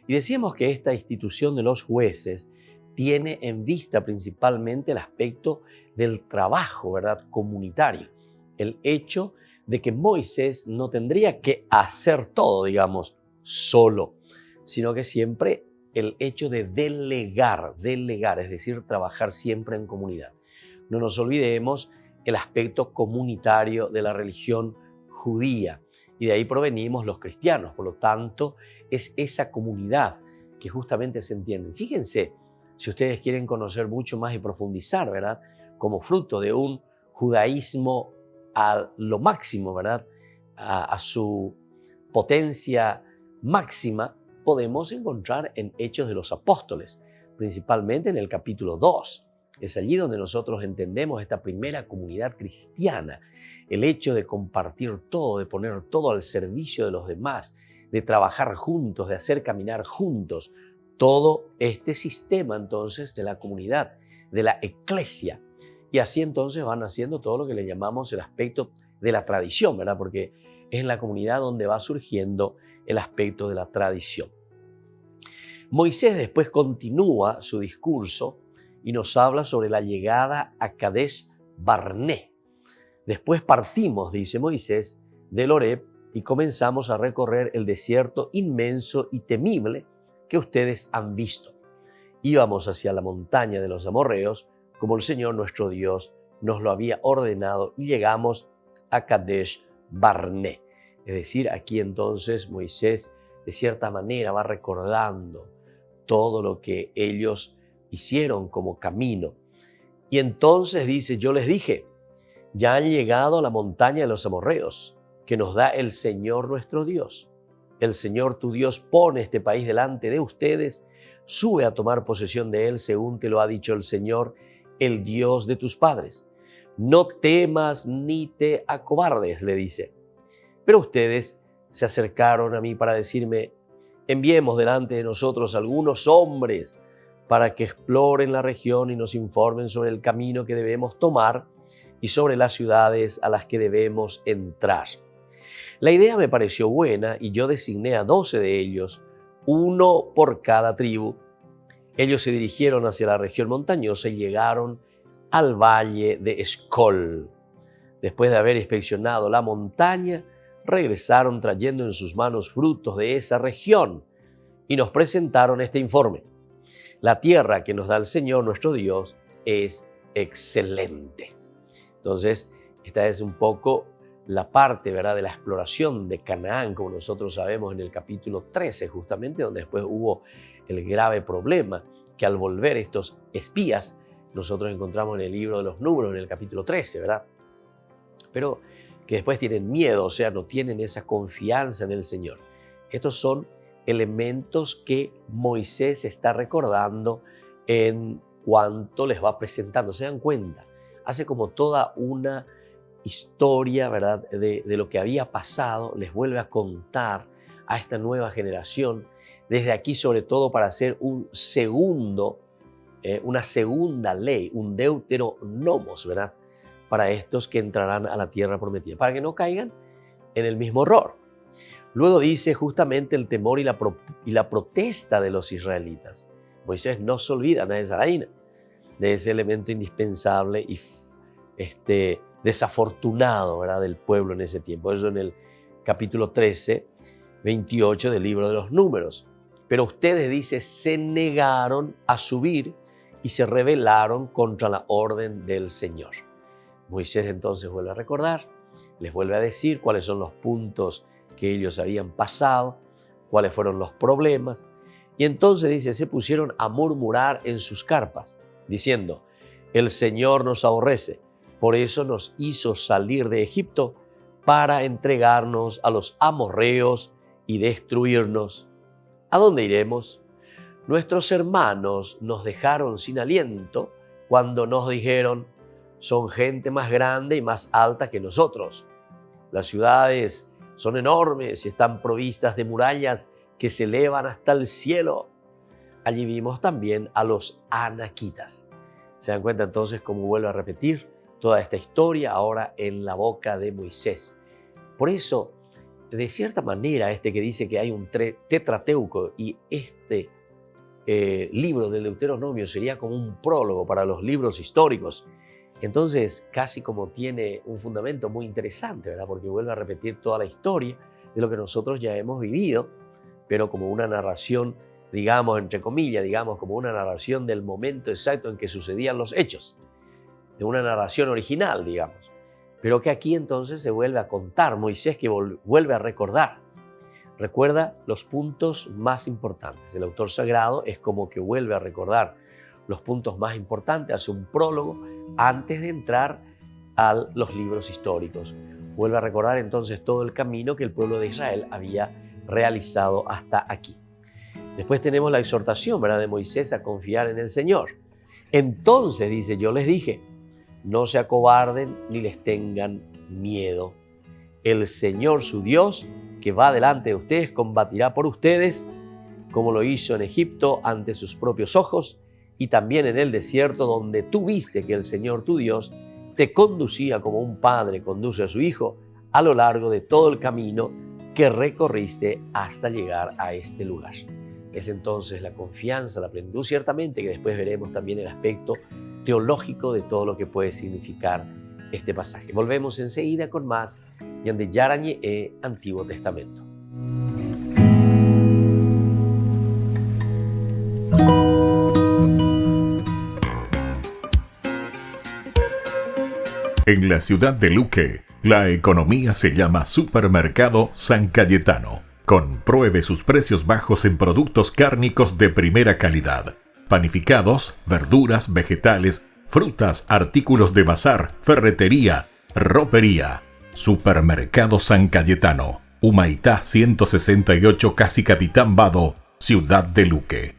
Y decíamos que esta institución de los jueces tiene en vista principalmente el aspecto del trabajo, ¿verdad?, comunitario. El hecho de que Moisés no tendría que hacer todo, digamos, solo, sino que siempre el hecho de delegar, es decir, trabajar siempre en comunidad. No nos olvidemos el aspecto comunitario de la religión judía, y de ahí provenimos los cristianos. Por lo tanto, es esa comunidad que justamente se entiende. Fíjense, si ustedes quieren conocer mucho más y profundizar, ¿verdad?, como fruto de un judaísmo a lo máximo, ¿verdad?, a su potencia máxima, podemos encontrar en Hechos de los Apóstoles, principalmente en el capítulo 2. Es allí donde nosotros entendemos esta primera comunidad cristiana, el hecho de compartir todo, de poner todo al servicio de los demás, de trabajar juntos, de hacer caminar juntos, todo este sistema entonces de la comunidad, de la eclesia. Y así entonces van haciendo todo lo que le llamamos el aspecto de la tradición, ¿verdad? Porque es en la comunidad donde va surgiendo el aspecto de la tradición. Moisés después continúa su discurso y nos habla sobre la llegada a Kadesh Barné. Después partimos, dice Moisés, del Horeb y comenzamos a recorrer el desierto inmenso y temible que ustedes han visto. Íbamos hacia la montaña de los amorreos, como el Señor nuestro Dios nos lo había ordenado, y llegamos a Kadesh Barné. Es decir, aquí entonces Moisés de cierta manera va recordando todo lo que ellos hicieron como camino. Y entonces dice, yo les dije, ya han llegado a la montaña de los amorreos, que nos da el Señor nuestro Dios. El Señor tu Dios pone este país delante de ustedes, sube a tomar posesión de él según te lo ha dicho el Señor, el Dios de tus padres. No temas ni te acobardes, le dice. Pero ustedes se acercaron a mí para decirme, enviemos delante de nosotros algunos hombres para que exploren la región y nos informen sobre el camino que debemos tomar y sobre las ciudades a las que debemos entrar. La idea me pareció buena y yo designé a 12 de ellos, uno por cada tribu. Ellos se dirigieron hacia la región montañosa y llegaron al valle de Escol. Después de haber inspeccionado la montaña, regresaron trayendo en sus manos frutos de esa región y nos presentaron este informe. La tierra que nos da el Señor nuestro Dios es excelente. Entonces, esta es un poco la parte, ¿verdad?, de la exploración de Canaán, como nosotros sabemos en el capítulo 13, justamente, donde después hubo el grave problema que al volver estos espías, nosotros encontramos en el libro de los Números, en el capítulo 13, ¿verdad? Pero que después tienen miedo, o sea, no tienen esa confianza en el Señor. Estos son elementos que Moisés está recordando en cuanto les va presentando. ¿Se dan cuenta? Hace como toda una historia, ¿verdad?, de lo que había pasado, les vuelve a contar a esta nueva generación, desde aquí sobre todo para hacer una segunda ley, un deuteronomos, ¿verdad?, para estos que entrarán a la tierra prometida, para que no caigan en el mismo error. Luego dice justamente el temor y la protesta de los israelitas. Moisés no se olvida de esa vaina, de ese elemento indispensable y desafortunado, ¿verdad?, del pueblo en ese tiempo. Eso en el capítulo 13, 28 del libro de los Números. Pero ustedes, dice, se negaron a subir y se rebelaron contra la orden del Señor. Moisés entonces vuelve a recordar, les vuelve a decir cuáles son los puntos que ellos habían pasado, cuáles fueron los problemas. Y entonces dice, se pusieron a murmurar en sus carpas, diciendo, el Señor nos aborrece, por eso nos hizo salir de Egipto para entregarnos a los amorreos y destruirnos. ¿A dónde iremos? Nuestros hermanos nos dejaron sin aliento cuando nos dijeron, son gente más grande y más alta que nosotros. Las ciudades son enormes y están provistas de murallas que se elevan hasta el cielo. allí vimos también a los anaquitas. ¿Se dan cuenta entonces cómo vuelve a repetir toda esta historia ahora en la boca de Moisés? Por eso, de cierta manera, que dice que hay un tetrateuco y este libro del Deuteronomio sería como un prólogo para los libros históricos, entonces casi como tiene un fundamento muy interesante, ¿verdad? Porque vuelve a repetir toda la historia de lo que nosotros ya hemos vivido, pero como una narración, digamos, entre comillas, digamos, como una narración del momento exacto en que sucedían los hechos, de una narración original, digamos, pero que aquí entonces se vuelve a contar, Moisés que vuelve a recordar. Recuerda los puntos más importantes. El autor sagrado es como que vuelve a recordar los puntos más importantes, hace un prólogo antes de entrar a los libros históricos. Vuelve a recordar entonces todo el camino que el pueblo de Israel había realizado hasta aquí. Después tenemos la exhortación, ¿verdad?, de Moisés a confiar en el Señor. Entonces, dice, yo les dije, no se acobarden ni les tengan miedo. El Señor su Dios, que va delante de ustedes, combatirá por ustedes, como lo hizo en Egipto ante sus propios ojos, y también en el desierto, donde tú viste que el Señor tu Dios te conducía como un padre conduce a su hijo a lo largo de todo el camino que recorriste hasta llegar a este lugar. Es entonces la confianza, la plenitud, ciertamente, que después veremos también el aspecto teológico de todo lo que puede significar este pasaje. Volvemos enseguida con más Ñande Yarañe Antiguo Testamento. En la ciudad de Luque, la economía se llama Supermercado San Cayetano. Compruebe sus precios bajos en productos cárnicos de primera calidad. Panificados, verduras, vegetales, frutas, artículos de bazar, ferretería, ropería. Supermercado San Cayetano, Humaitá 168, Casi Capitán Vado, ciudad de Luque.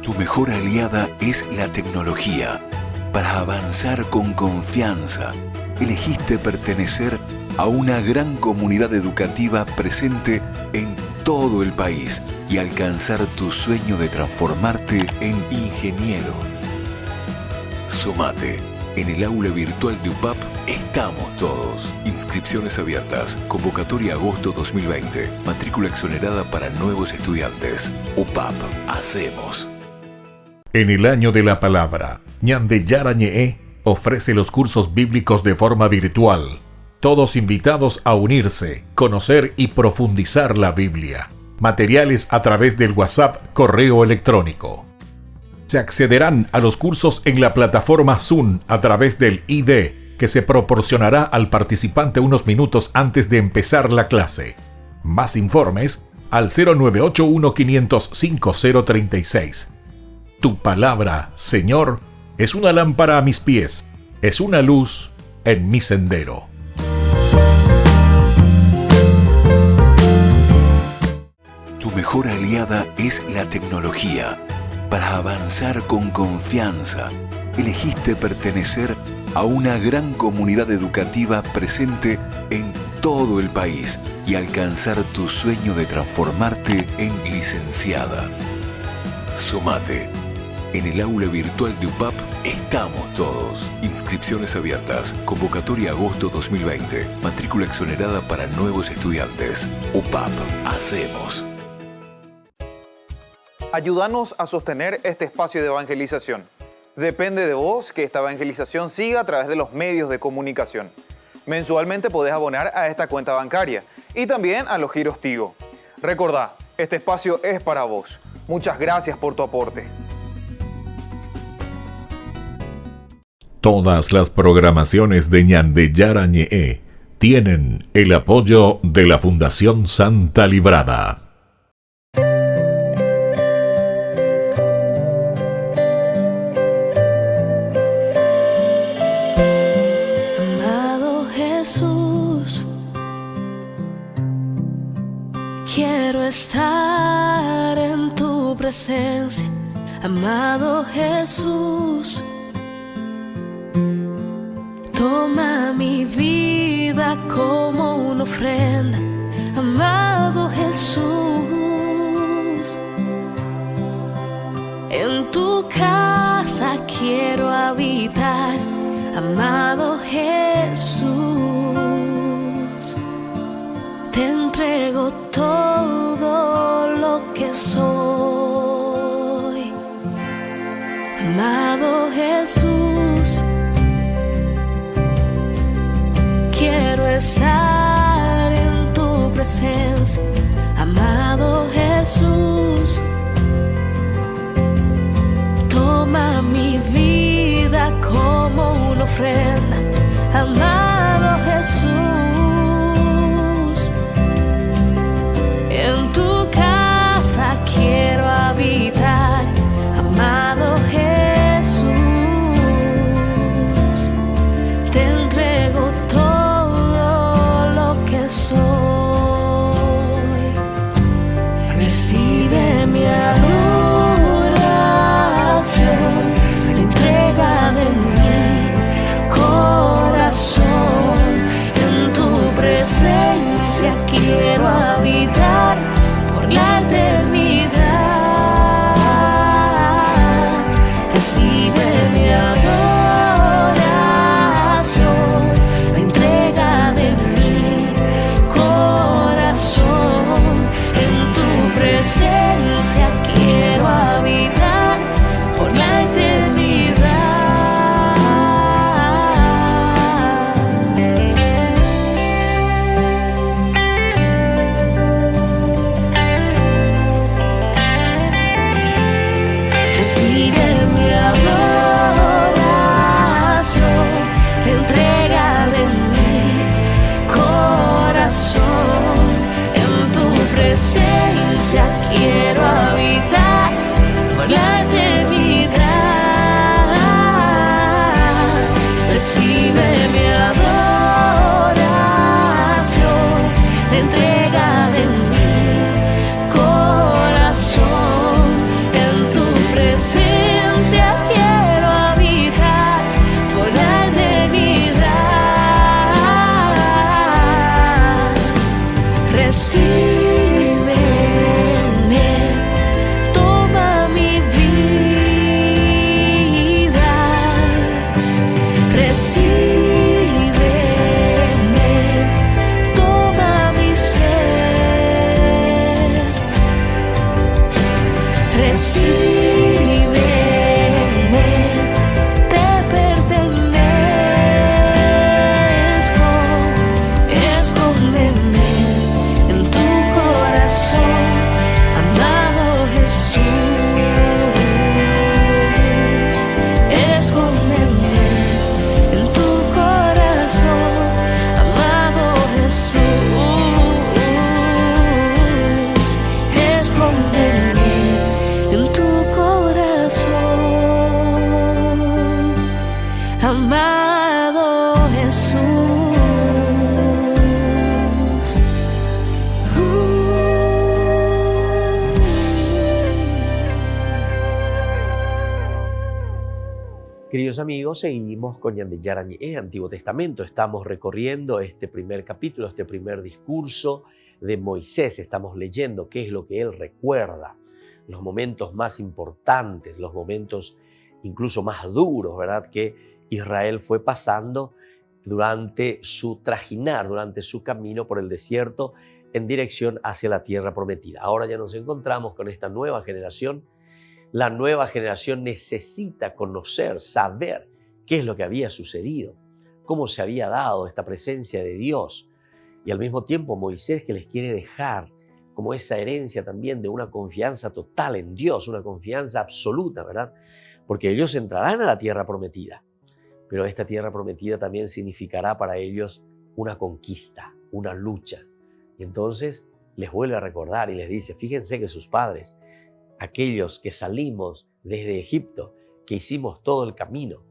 Tu mejor aliada es la tecnología. Para avanzar con confianza, elegiste pertenecer a una gran comunidad educativa presente en todo el país y alcanzar tu sueño de transformarte en ingeniero. Sumate. En el aula virtual de UPAP estamos todos. Inscripciones abiertas. Convocatoria agosto 2020. Matrícula exonerada para nuevos estudiantes. UPAP. Hacemos. En el año de la palabra, Ñande Yarañe ofrece los cursos bíblicos de forma virtual. Todos invitados a unirse, conocer y profundizar la Biblia. Materiales a través del WhatsApp, correo electrónico. Se accederán a los cursos en la plataforma Zoom a través del ID, que se proporcionará al participante unos minutos antes de empezar la clase. Más informes al 0981-500-5036. Tu palabra, Señor, es una lámpara a mis pies, es una luz en mi sendero. Tu mejor aliada es la tecnología. Para avanzar con confianza, elegiste pertenecer a una gran comunidad educativa presente en todo el país y alcanzar tu sueño de transformarte en licenciada. Sumate. En el aula virtual de UPAP estamos todos. Inscripciones abiertas. Convocatoria agosto 2020. Matrícula exonerada para nuevos estudiantes. UPAP. Hacemos. Ayúdanos a sostener este espacio de evangelización. Depende de vos que esta evangelización siga a través de los medios de comunicación. Mensualmente podés abonar a esta cuenta bancaria y también a los giros Tigo. Recordá, este espacio es para vos. Muchas gracias por tu aporte. Todas las programaciones de Ñande Yarañe tienen el apoyo de la Fundación Santa Librada. Amado Jesús, quiero estar en tu presencia. Amado Jesús, toma mi vida como una ofrenda, amado Jesús. En tu casa quiero habitar, amado Jesús. Te entrego todo lo que soy, amado Jesús. Quiero estar en tu presencia, amado Jesús. Toma mi vida como una ofrenda, amado Jesús. En tu casa quiero habitar, amado Jesús. Te entrego todo lo que soy. Recibe mi adoración, la entrega de mi corazón. En tu presencia quiero habitar por la eternidad. Recibe mi adoración, la entrega de mi corazón. En tu presencia quiero habitar por la eternidad. Recibe mi adoración, la entrega de mi corazón. En tu presencia quiero habitar por la eternidad. Recibe mi adoración, la entrega de mi corazón. En tu presencia quiero habitar por la eternidad. Recíbeme, toma mi vida. Recíbeme, toma mi ser. Recíbeme, te pertenezco. Escóndeme en tu corazón, amado Jesús. Escóndeme en tu corazón, amado Jesús. Escóndeme en tu corazón, amado Jesús. Queridos amigos, seguimos con Ñandeyara Ñe'e, Antiguo Testamento. Estamos recorriendo este primer capítulo, este primer discurso de Moisés. Estamos leyendo qué es lo que él recuerda, los momentos más importantes, los momentos incluso más duros, ¿verdad?, que Israel fue pasando durante su trajinar, durante su camino por el desierto en dirección hacia la tierra prometida. Ahora ya nos encontramos con esta nueva generación. La nueva generación necesita conocer, saber qué es lo que había sucedido, cómo se había dado esta presencia de Dios. Y al mismo tiempo Moisés, que les quiere dejar como esa herencia también de una confianza total en Dios, una confianza absoluta, ¿verdad? Porque ellos entrarán a la tierra prometida, pero esta tierra prometida también significará para ellos una conquista, una lucha. Y entonces les vuelve a recordar y les dice, fíjense que sus padres, aquellos que salimos desde Egipto, que hicimos todo el camino,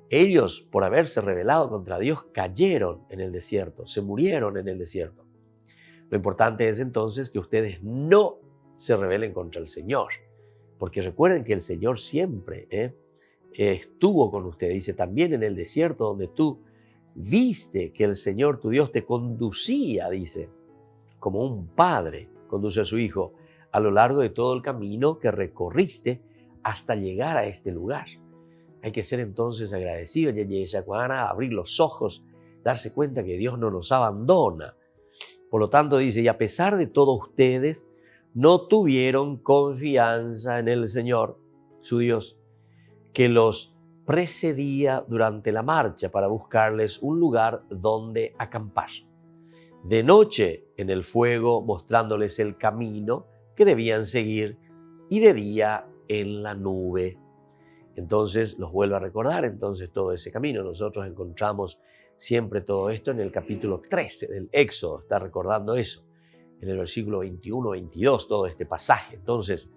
ellos, por haberse rebelado contra Dios, cayeron en el desierto, se murieron en el desierto. Lo importante es entonces que ustedes no se rebelen contra el Señor, porque recuerden que el Señor siempre estuvo con ustedes. Dice, también en el desierto donde tú viste que el Señor tu Dios te conducía, dice, como un padre conduce a su hijo a lo largo de todo el camino que recorriste hasta llegar a este lugar. Hay que ser entonces agradecidos, abrir los ojos, darse cuenta que Dios no nos abandona. Por lo tanto, dice, y a pesar de todo ustedes no tuvieron confianza en el Señor, su Dios, que los precedía durante la marcha para buscarles un lugar donde acampar. De noche en el fuego, mostrándoles el camino que debían seguir, y de día en la nube. Entonces los vuelve a recordar entonces todo ese camino. Nosotros encontramos siempre todo esto en el capítulo 13 del Éxodo, está recordando eso, en el versículo 21, 22, todo este pasaje. Entonces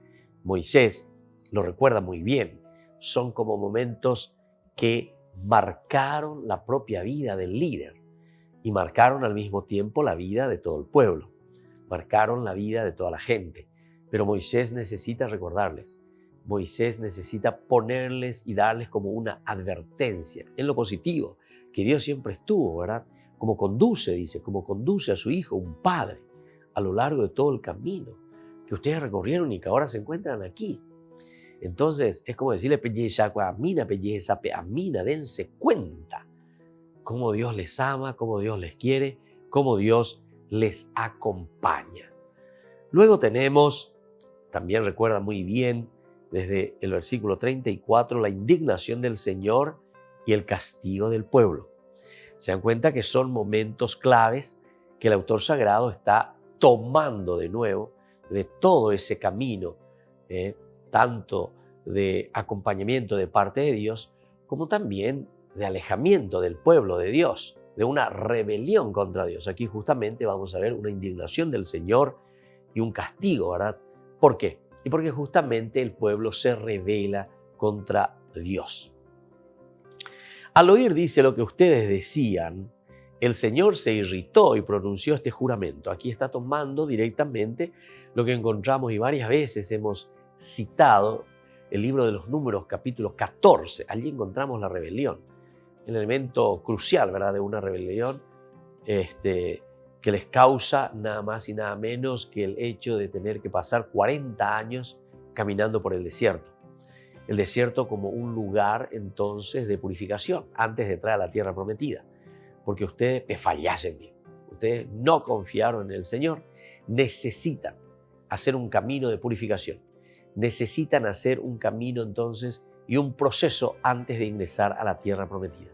Moisés lo recuerda muy bien. Son como momentos que marcaron la propia vida del líder y marcaron al mismo tiempo la vida de todo el pueblo, marcaron la vida de toda la gente. Pero Moisés necesita recordarles, Moisés necesita ponerles y darles como una advertencia en lo positivo, que Dios siempre estuvo, ¿verdad? Como conduce, dice, como conduce a su hijo, un padre, a lo largo de todo el camino que ustedes recorrieron y que ahora se encuentran aquí. Entonces es como decirle, dense cuenta cómo Dios les ama, cómo Dios les quiere, cómo Dios les acompaña. Luego tenemos, también recuerda muy bien, desde el versículo 34, la indignación del Señor y el castigo del pueblo. Se dan cuenta que son momentos claves que el autor sagrado está tomando de nuevo de todo ese camino, tanto de acompañamiento de parte de Dios, como también de alejamiento del pueblo de Dios, de una rebelión contra Dios. Aquí justamente vamos a ver una indignación del Señor y un castigo, ¿verdad? ¿Por qué? Y porque justamente el pueblo se rebela contra Dios. Al oír, dice, lo que ustedes decían, el Señor se irritó y pronunció este juramento. Aquí está tomando directamente lo que encontramos y varias veces hemos citado el libro de los Números, capítulo 14. Allí encontramos la rebelión, el elemento crucial, ¿verdad?, de una rebelión que les causa nada más y nada menos que el hecho de tener que pasar 40 años caminando por el desierto. El desierto como un lugar entonces de purificación antes de entrar a la tierra prometida. Porque ustedes me fallasen bien, ustedes no confiaron en el Señor, necesitan hacer un camino de purificación, necesitan hacer un camino entonces y un proceso antes de ingresar a la tierra prometida.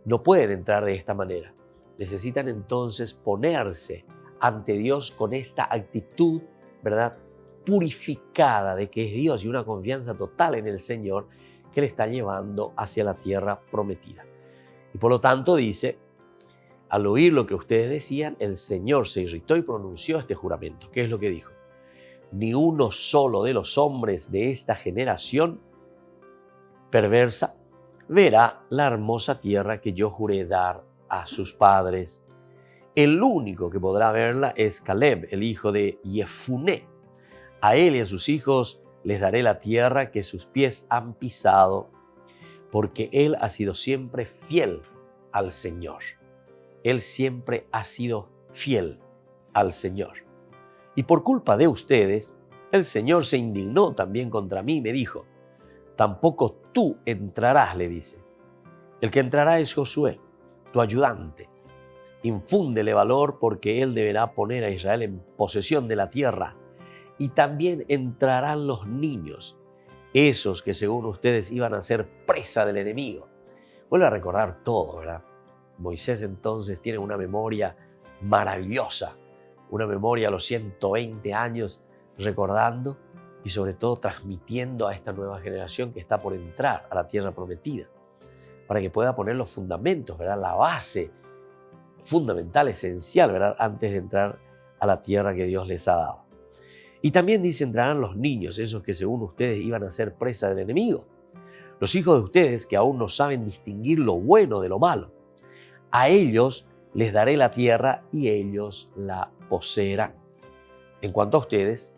No pueden entrar de esta manera, necesitan entonces ponerse ante Dios con esta actitud, ¿verdad?, purificada de que es Dios y una confianza total en el Señor que le está llevando hacia la tierra prometida. Y por lo tanto dice, al oír lo que ustedes decían, el Señor se irritó y pronunció este juramento. ¿Qué es lo que dijo? Ni uno solo de los hombres de esta generación perversa verá la hermosa tierra que yo juré dar a sus padres. El único que podrá verla es Caleb, el hijo de Jefuné. A él y a sus hijos les daré la tierra que sus pies han pisado, porque él ha sido siempre fiel al Señor. Él siempre ha sido fiel al Señor. Y por culpa de ustedes, el Señor se indignó también contra mí y me dijo, tampoco tú entrarás, le dice. El que entrará es Josué, tu ayudante. Infúndele valor porque él deberá poner a Israel en posesión de la tierra. Y también entrarán los niños, esos que según ustedes iban a ser presa del enemigo. Vuelve a recordar todo, ¿verdad? Moisés entonces tiene una memoria maravillosa, una memoria a los 120 años recordando y sobre todo transmitiendo a esta nueva generación que está por entrar a la tierra prometida, para que pueda poner los fundamentos, ¿verdad?, la base fundamental, esencial, ¿verdad?, antes de entrar a la tierra que Dios les ha dado. Y también dice, entrarán los niños, esos que según ustedes iban a ser presa del enemigo, los hijos de ustedes que aún no saben distinguir lo bueno de lo malo. A ellos les daré la tierra y ellos la poseerán. En cuanto a ustedes,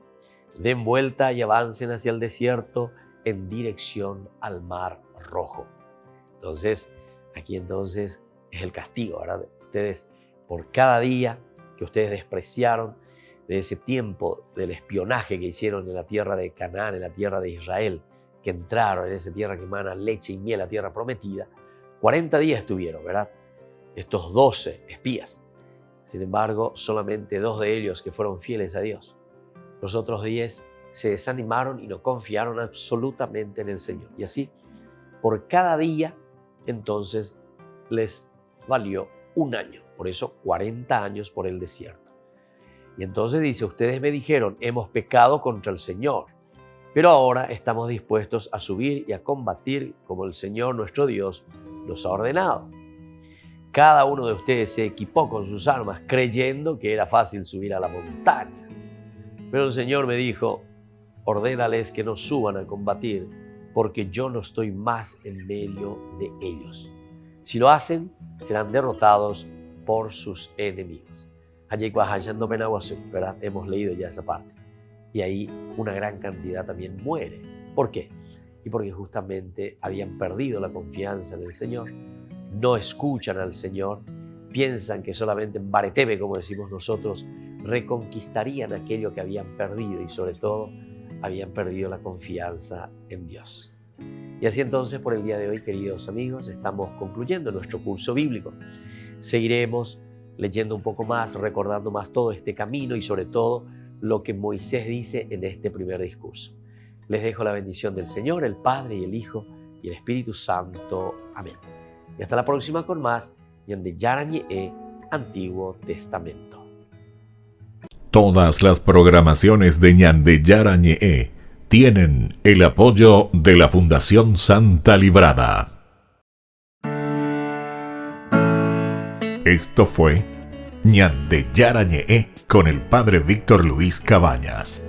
den vuelta y avancen hacia el desierto en dirección al Mar Rojo. Entonces, aquí entonces es el castigo, ¿verdad? Ustedes, por cada día que ustedes despreciaron de ese tiempo del espionaje que hicieron en la tierra de Canaán, en la tierra de Israel, que entraron en esa tierra que emana leche y miel, la tierra prometida, 40 días estuvieron, ¿verdad? Estos 12 espías. Sin embargo, solamente 2 de ellos que fueron fieles a Dios. Los otros 10 se desanimaron y no confiaron absolutamente en el Señor. Y así, por cada día, entonces, les valió 1 año. Por eso, 40 años por el desierto. Y entonces dice, ustedes me dijeron, hemos pecado contra el Señor, pero ahora estamos dispuestos a subir y a combatir como el Señor nuestro Dios nos ha ordenado. Cada uno de ustedes se equipó con sus armas creyendo que era fácil subir a la montaña. Pero el Señor me dijo, ordénales que no suban a combatir, porque yo no estoy más en medio de ellos. Si lo hacen, serán derrotados por sus enemigos. ¿Verdad? Hemos leído ya esa parte. Y ahí una gran cantidad también muere. ¿Por qué? Y porque justamente habían perdido la confianza en el Señor, no escuchan al Señor, piensan que solamente en Baretebe, como decimos nosotros, reconquistarían aquello que habían perdido y sobre todo habían perdido la confianza en Dios. Y así entonces por el día de hoy, queridos amigos, estamos concluyendo nuestro curso bíblico. Seguiremos leyendo un poco más, recordando más todo este camino y sobre todo lo que Moisés dice en este primer discurso. Les dejo la bendición del Señor, el Padre y el Hijo y el Espíritu Santo. Amén. Y hasta la próxima con más Ñande Yarañe Antiguo Testamento. Todas las programaciones de Ñande Yarañe tienen el apoyo de la Fundación Santa Librada. Esto fue Ñande Yarañe con el Padre Víctor Luis Cabañas.